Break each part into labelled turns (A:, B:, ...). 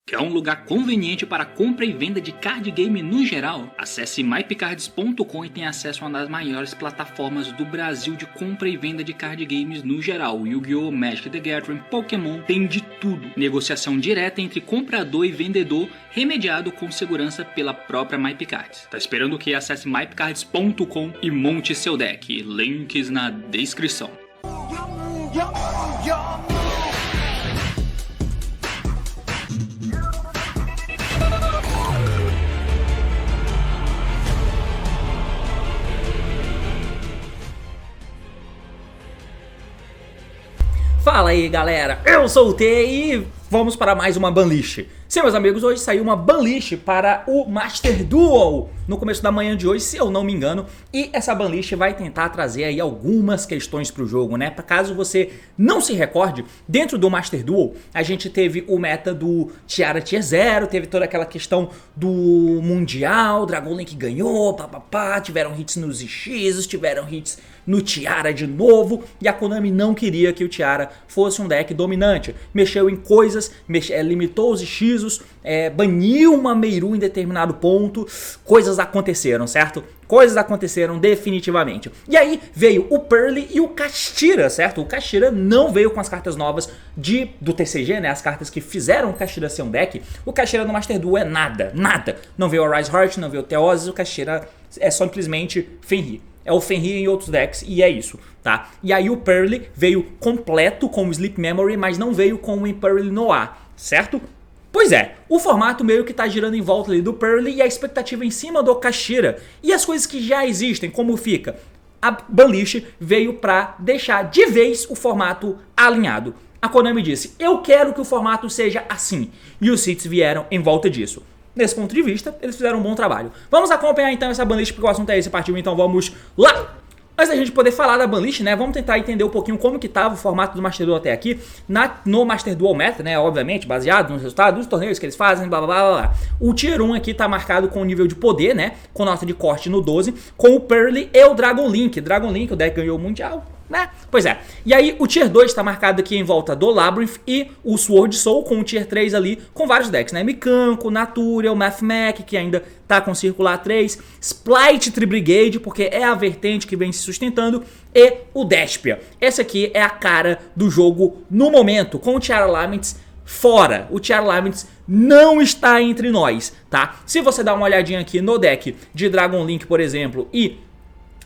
A: Quer um lugar conveniente para compra e venda de card game no geral? Acesse mypcards.com e tenha acesso a uma das maiores plataformas do Brasil de compra e venda de card games no geral. Yu-Gi-Oh!, Magic the Gathering, Pokémon, tem de tudo. Negociação direta entre comprador e vendedor, remediado com segurança pela própria MyPcards. Tá esperando o que? Acesse mypcards.com e monte seu deck. Links na descrição.
B: Fala aí galera, eu sou o T e vamos para mais uma banlist. Sim, meus amigos, hoje saiu uma banlist para o Master Duel no começo da manhã de hoje, se eu não me engano. E essa banlist vai tentar trazer aí algumas questões para o jogo, né? Para caso você não se recorde, dentro do Master Duel a gente teve o meta do Tiara Tier 0, teve toda aquela questão do Mundial, Dragon Link ganhou, papapá, tiveram hits nos X, tiveram hits no Tiara de novo, e a Konami não queria que o Tiara fosse um deck dominante. Mexeu em coisas, limitou os hechizos, baniu uma Meiru em determinado ponto, coisas aconteceram, certo? Coisas aconteceram definitivamente. E aí veio o Pearly e o Kashtira, certo? O Kashtira não veio com as cartas novas do TCG, né? As cartas que fizeram o Kashtira ser um deck. O Kashtira no Master Duel é nada, nada. Não veio o Rise Heart, não veio o Theosis, o Kashtira é simplesmente Fenrir. É o Fenrir em outros decks e é isso, tá? E aí o Pearly veio completo com o Sleep Memory, mas não veio com o Impearl Noir, certo? Pois é, o formato meio que tá girando em volta ali do Pearly e a expectativa em cima do Kashtira. E as coisas que já existem, como fica? A banlist veio pra deixar de vez o formato alinhado. A Konami disse, eu quero que o formato seja assim. E os hits vieram em volta disso. Nesse ponto de vista, eles fizeram um bom trabalho. Vamos acompanhar então essa banlist, porque o assunto é esse, partiu, então vamos lá! Antes da gente poder falar da banlist, né, vamos tentar entender um pouquinho como que tava o formato do Master Duel até aqui, no Master Duel Meta, né, obviamente, baseado nos resultados dos torneios que eles fazem, blá blá blá blá. O Tier 1 aqui tá marcado com o nível de poder, né, com nota de corte no 12, com o Pearly e o Dragon Link. Dragon Link, o deck ganhou o Mundial, né? Pois é. E aí o Tier 2 está marcado aqui em volta do Labyrinth e o Sword Soul com o Tier 3 ali com vários decks, né? Mikanko, Naturia, o Mathmech, que ainda tá com Circular 3, Splight Tri-Brigade, porque é a vertente que vem se sustentando, e o Despia. Essa aqui é a cara do jogo no momento, com o Tiara Laments fora. O Tiara Laments não está entre nós, tá? Se você dá uma olhadinha aqui no deck de Dragon Link, por exemplo, e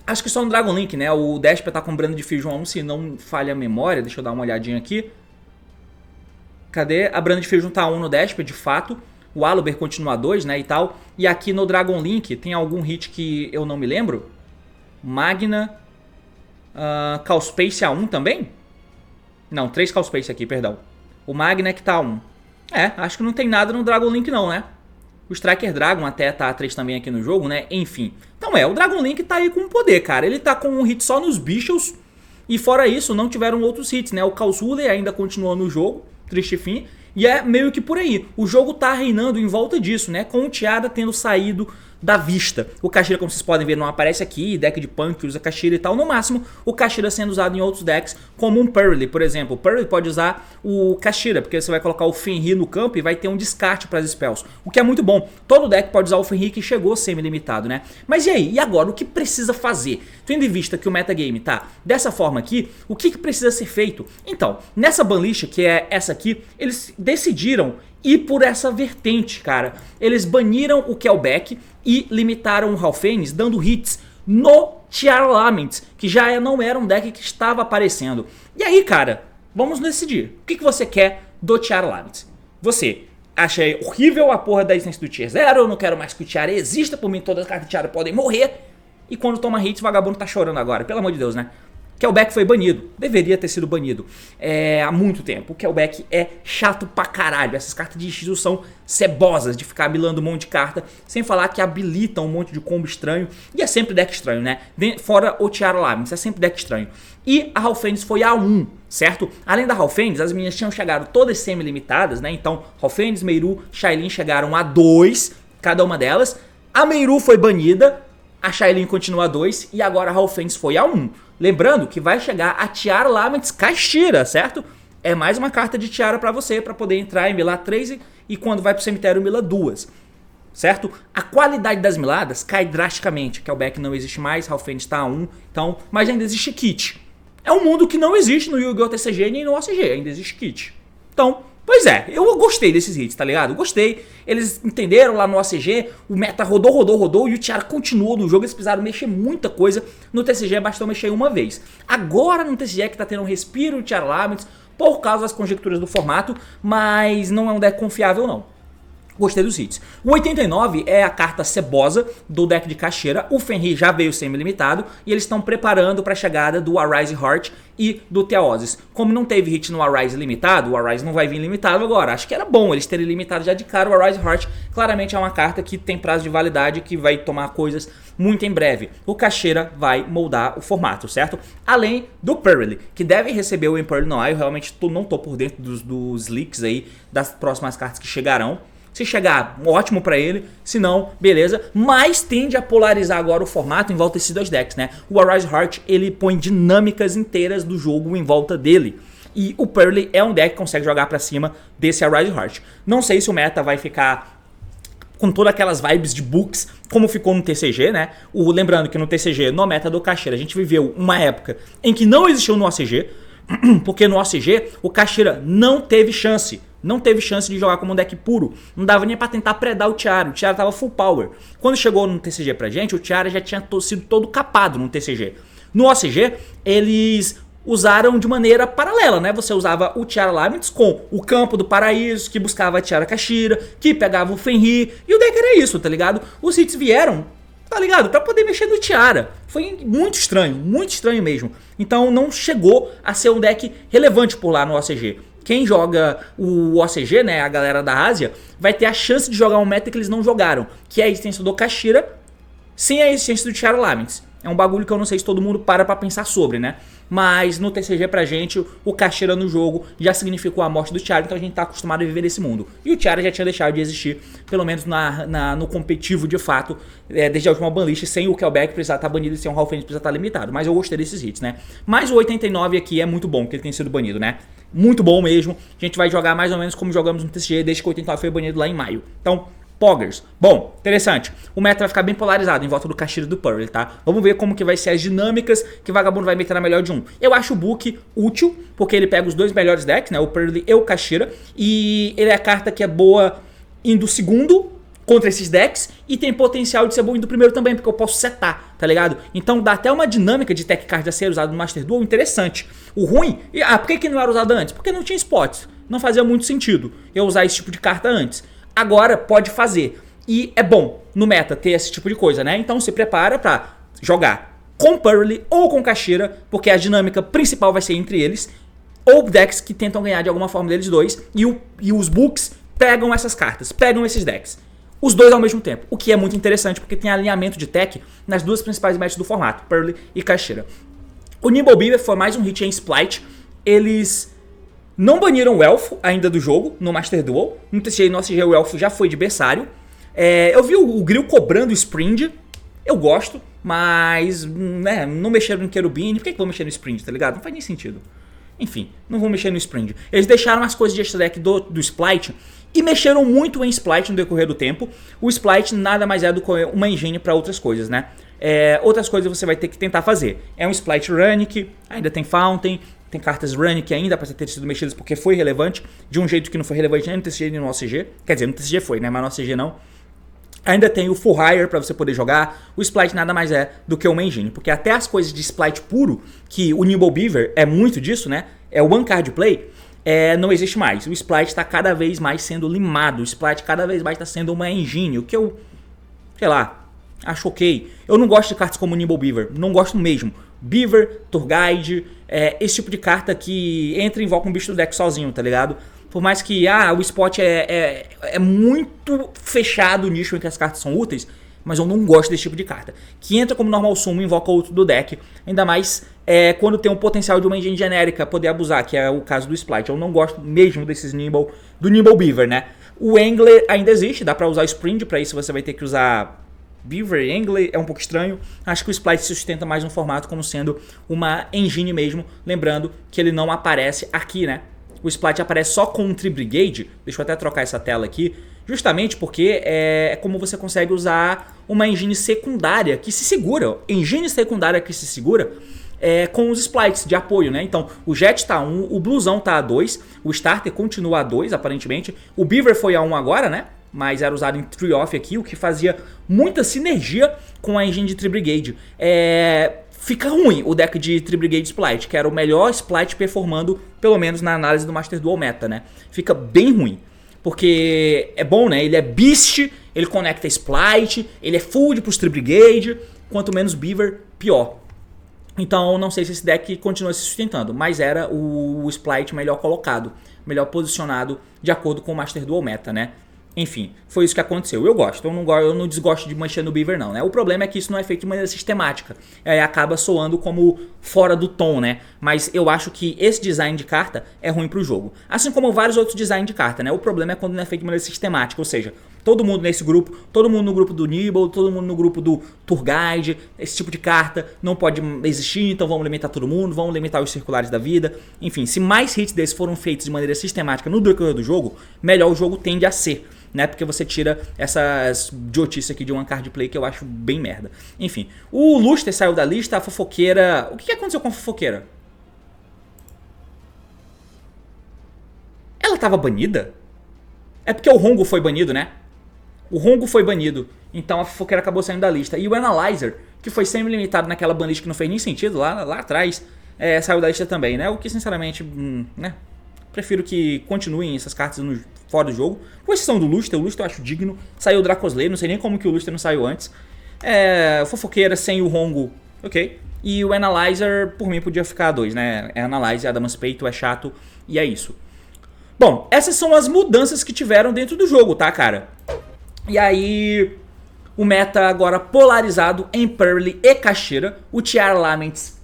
B: acho que só no Dragon Link, né? O Despia tá com Brand de Fusion 1, se não falha a memória. Deixa eu dar uma olhadinha aqui. Cadê? A Brand de Fusion tá 1 no Despia, de fato. O Aluber continua 2, né? E tal. E aqui no Dragon Link tem algum hit que eu não me lembro. Magna. Callspace A1 também? Não, 3 Callspace aqui, perdão. O Magna que tá 1. Acho que não tem nada no Dragon Link não, né? O Striker Dragon até tá 3 também aqui no jogo, né? Enfim. Então o Dragon Link tá aí com poder, cara. Ele tá com um hit só nos bichos. E fora isso, não tiveram outros hits, né? O Kalsule ainda continua no jogo. Triste fim. E é meio que por aí. O jogo tá reinando em volta disso, né? Com o Tiara tendo saído da vista. O Kashtira, como vocês podem ver, não aparece aqui. Deck de Punk usa Kashtira e tal. No máximo, o Kashtira sendo usado em outros decks, como um Pearly, por exemplo. O Pearly pode usar o Kashtira, porque você vai colocar o Fenrir no campo e vai ter um descarte para as spells. O que é muito bom. Todo deck pode usar o Fenrir, que chegou semi-limitado, né? Mas e aí? E agora? O que precisa fazer? Tendo em vista que o metagame tá dessa forma aqui, o que precisa ser feito? Então, nessa banlist, que é essa aqui, eles decidiram ir por essa vertente, cara. Eles baniram o Kelbeck e limitaram o Halfenis, dando hits no Tiara Laments, que já não era um deck que estava aparecendo. E aí, cara, vamos decidir. O que você quer do Tiara Laments? Você acha horrível a porra da existência do Tier 0, eu não quero mais que o Tiara exista, por mim todas as cartas de Tiara podem morrer, e quando toma hits, o vagabundo tá chorando agora, pelo amor de Deus, né? Kelbeck foi banido, deveria ter sido banido há muito tempo. O Kelbeck é chato pra caralho, essas cartas de X são cebosas de ficar milando um monte de carta, sem falar que habilitam um monte de combo estranho, e é sempre deck estranho, né? Fora o Tiara Laments, é sempre deck estranho. E a Halfenis foi a 1, certo? Além da Halfenis, as meninas tinham chegado todas semi-limitadas, né? Então, Halfenis, Meiru, Shailin chegaram a 2, cada uma delas. A Meiru foi banida, a Shailin continua a 2 e agora a Halfenis foi a 1. Lembrando que vai chegar a Tiara Laments Kashtira, certo? É mais uma carta de Tiara pra você, pra poder entrar e milar 3 e quando vai pro cemitério mila 2. Certo? A qualidade das miladas cai drasticamente. Kelbeck não existe mais, Halfend está a 1, então, mas ainda existe kit. É um mundo que não existe no Yu-Gi-Oh! TCG nem no OCG, ainda existe kit. Então, pois é, eu gostei desses hits, tá ligado? Gostei, eles entenderam lá no OCG, o meta rodou e o Tiara continuou no jogo, eles precisaram mexer muita coisa. No TCG bastou mexer uma vez. Agora no TCG é que tá tendo um respiro o Tiara Laments por causa das conjecturas do formato, mas não é um deck confiável não. Gostei dos hits. O 89 é a carta cebosa do deck de Caixeira. O Fenrir já veio semi-limitado e eles estão preparando para a chegada do Arise Heart e do Theosis. Como não teve hit no Arise limitado, o Arise não vai vir limitado agora. Acho que era bom eles terem limitado já de cara. O Arise Heart claramente é uma carta que tem prazo de validade, que vai tomar coisas muito em breve. O Caixeira vai moldar o formato, certo? Além do Pearly, que deve receber o Impearl Noir. Eu realmente não tô por dentro dos leaks aí das próximas cartas que chegarão. Se chegar, ótimo pra ele. Se não, beleza. Mas tende a polarizar agora o formato em volta desses dois decks, né? O Arise Heart, ele põe dinâmicas inteiras do jogo em volta dele. E o Pearly é um deck que consegue jogar pra cima desse Arise Heart. Não sei se o meta vai ficar com todas aquelas vibes de books, como ficou no TCG, né? Lembrando que no TCG, no meta do Caixeira, a gente viveu uma época em que não existiu no OCG, porque no OCG o Caixeira não teve chance. Não teve chance de jogar como um deck puro. Não dava nem pra tentar predar o Tiara. O Tiara tava full power. Quando chegou no TCG pra gente, o Tiara já tinha sido todo capado no TCG. No OCG, eles usaram de maneira paralela, né? Você usava o Tiara Laments com o Campo do Paraíso, que buscava a Tiara Caixeira, que pegava o Fenrir. E o deck era isso, tá ligado? Os hits vieram, tá ligado? Pra poder mexer no Tiara. Foi muito estranho mesmo. Então não chegou a ser um deck relevante por lá no OCG. Quem joga o OCG, né, a galera da Ásia, vai ter a chance de jogar um meta que eles não jogaram, que é a existência do Caixeira sem a existência do Tiara Laments. É um bagulho que eu não sei se todo mundo para pra pensar sobre, né? Mas no TCG pra gente, o Caixeira no jogo já significou a morte do Tiara, então a gente tá acostumado a viver nesse mundo. E o Tiara já tinha deixado de existir, pelo menos no competitivo de fato, desde a última banlist, sem o Kelbeck precisar estar banido e sem o Halfend precisar estar limitado. Mas eu gostei desses hits, né? Mas o 89 aqui é muito bom, que ele tem sido banido, né? Muito bom mesmo. A gente vai jogar mais ou menos como jogamos no TCG desde que o 89 foi banido lá em maio. Então, Poggers. Bom, interessante. O meta vai ficar bem polarizado em volta do Caixeira e do Pearl, tá? Vamos ver como que vai ser as dinâmicas que o Vagabundo vai meter na melhor de um. Eu acho o Book útil, porque ele pega os dois melhores decks, né? O Pearl e o Caixeira. E ele é a carta que é boa indo segundo contra esses decks e tem potencial de ser bom indo primeiro também, porque eu posso setar, tá ligado? Então dá até uma dinâmica de tech card a ser usado no Master Duel interessante. O ruim... por que não era usado antes? Porque não tinha spots. Não fazia muito sentido eu usar esse tipo de carta antes. Agora pode fazer. E é bom no meta ter esse tipo de coisa, né? Então se prepara pra jogar com Pearly ou com Caixeira, porque a dinâmica principal vai ser entre eles, ou decks que tentam ganhar de alguma forma deles dois, e os books pegam essas cartas, pegam esses decks. Os dois ao mesmo tempo, o que é muito interessante, porque tem alinhamento de tech nas duas principais matches do formato, Pearly e Caixeira. O Nimble Beaver foi mais um hit em Splice. Eles não baniram o Elfo ainda do jogo, no Master Duel. No TCG e no OCG o Elfo já foi de berçário. Eu vi o Grill cobrando o Spring. Eu gosto, mas né, não mexeram no Querubim. Por que vão mexer no Spring, tá ligado? Não faz nem sentido. Enfim, não vão mexer no Spring. Eles deixaram as coisas de extra deck do Splite e mexeram muito em Splite no decorrer do tempo. O Splite nada mais é do que uma engine para outras coisas, né? Outras coisas você vai ter que tentar fazer. É um Splite Runic, ainda tem Fountain, tem cartas Runic ainda para ter sido mexidas porque foi relevante, de um jeito que não foi relevante nem no TCG nem no OCG. Quer dizer, no TCG foi, né? Mas no OCG não. Ainda tem o Full Hire para você poder jogar. O Splite nada mais é do que uma engine, porque até as coisas de Splite puro, que o Nimble Beaver é muito disso, né? É o One Card Play, não existe mais. O Splite está cada vez mais sendo limado. O Splite cada vez mais está sendo uma engine, o que eu, sei lá, acho ok. Eu não gosto de cartas como o Nimble Beaver, não gosto mesmo. Beaver, Tour Guide, esse tipo de carta que entra e invoca um bicho do deck sozinho, tá ligado? Por mais que o spot é muito fechado o nicho em que as cartas são úteis, mas eu não gosto desse tipo de carta. Que entra como normal sumo e invoca outro do deck, ainda mais quando tem um potencial de uma engine genérica poder abusar, que é o caso do Splite. Eu não gosto mesmo desses do Nimble Beaver, né? O Angler ainda existe, dá pra usar Spring, pra isso você vai ter que usar Beaver. Angler é um pouco estranho. Acho que o Splite se sustenta mais no formato como sendo uma engine mesmo, lembrando que ele não aparece aqui, né? o Splice aparece só com um Tri-Brigade. Deixa eu até trocar essa tela aqui. Justamente porque é como você consegue usar uma engine secundária que se segura. Engine secundária que se segura com os sprites de apoio, né? Então, o Jet tá 1, o Blusão tá a 2, o Starter continua a 2, aparentemente. O Beaver foi a 1 agora, né? Mas era usado em Tree-Off aqui, o que fazia muita sinergia com a engine de Tri-Brigade. Fica ruim o deck de Tri-Brigade Splite, que era o melhor Splite performando, pelo menos na análise do Master Duel Meta, né? Fica bem ruim. Porque é bom, né? Ele é Beast, ele conecta Splite, ele é Food pros Tri-Brigade. Quanto menos Beaver, pior. Então não sei se esse deck continua se sustentando, mas era o Splite melhor colocado, melhor posicionado de acordo com o Master Duel Meta, né? Enfim, foi isso que aconteceu. Eu gosto, eu não desgosto de mexer no Beaver não, né? O problema é que isso não é feito de maneira sistemática. Acaba soando como fora do tom, né? Mas eu acho que esse design de carta é ruim pro jogo. Assim como vários outros designs de carta, né? O problema é quando não é feito de maneira sistemática, ou seja, todo mundo nesse grupo, todo mundo no grupo do Nibble, todo mundo no grupo do Tour Guide, esse tipo de carta não pode existir, então vamos limitar todo mundo, vamos limitar os circulares da vida. Enfim, se mais hits desses foram feitos de maneira sistemática no decorrer do jogo, melhor o jogo tende a ser. Né, porque você tira essas idiotices aqui de one card play que eu acho bem merda. Enfim, o Luster saiu da lista, a Fofoqueira... O que aconteceu com a Fofoqueira? Ela tava banida? É porque o Hongo foi banido, né? O Hongo foi banido, então a Fofoqueira acabou saindo da lista. E o Analyzer, que foi semi-limitado naquela banlist que não fez nem sentido lá atrás, saiu da lista também, né? O que sinceramente, né? Prefiro que continuem essas cartas fora do jogo. Com exceção do Luster, o Luster eu acho digno. Saiu o Dracoslayer, não sei nem como que o Luster não saiu antes. O Fofoqueira sem o Hongo, ok. E o Analyzer, por mim, podia ficar a 2, né? Analyzer, Adamas Peito, é chato e é isso. Bom, essas são as mudanças que tiveram dentro do jogo, tá, cara? E aí, o meta agora polarizado em Pearly e Caxeira. O Tiara Laments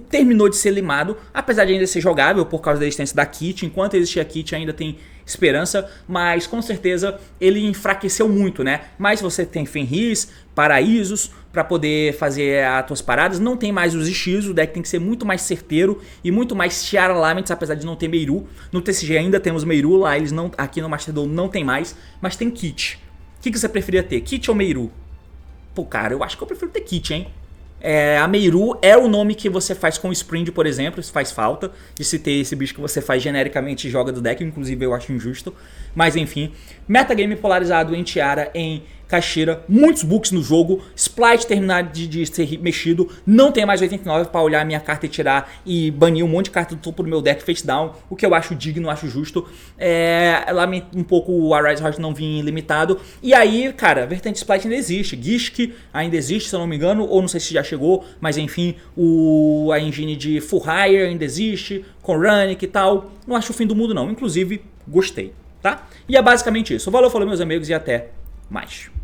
B: terminou de ser limado, apesar de ainda ser jogável por causa da existência da Kit. Enquanto existir a Kit ainda tem esperança, mas com certeza ele enfraqueceu muito, né? Mas você tem Fenris, Paraísos para poder fazer as tuas paradas, não tem mais os X, o deck tem que ser muito mais certeiro e muito mais Tiara Laments, apesar de não ter Meiru. No TCG ainda temos Meiru, lá eles não, aqui no Master Duel não tem mais, mas tem Kit. O que você preferia ter, Kit ou Meiru? Pô, cara, eu acho que eu prefiro ter Kit, hein? A Meiru é o nome que você faz com o Spring, por exemplo. Isso faz falta de se ter esse bicho que você faz genericamente e joga do deck. Inclusive eu acho injusto. Mas enfim, metagame polarizado em Tiara, em Caxeira, muitos books no jogo, Splite terminar de ser mexido, não tem mais 89 para olhar a minha carta e tirar e banir um monte de carta do topo do meu deck face down, o que eu acho digno, acho justo. Lamento um pouco o Arise Heart não vir limitado. E aí, cara, Vertente Splite ainda existe, Gishk ainda existe, se eu não me engano, ou não sei se já chegou, mas enfim, a engine de Full Hire ainda existe, com Runic e tal. Não acho o fim do mundo não, inclusive gostei, tá? E é basicamente isso. Valeu, falou meus amigos e até mais.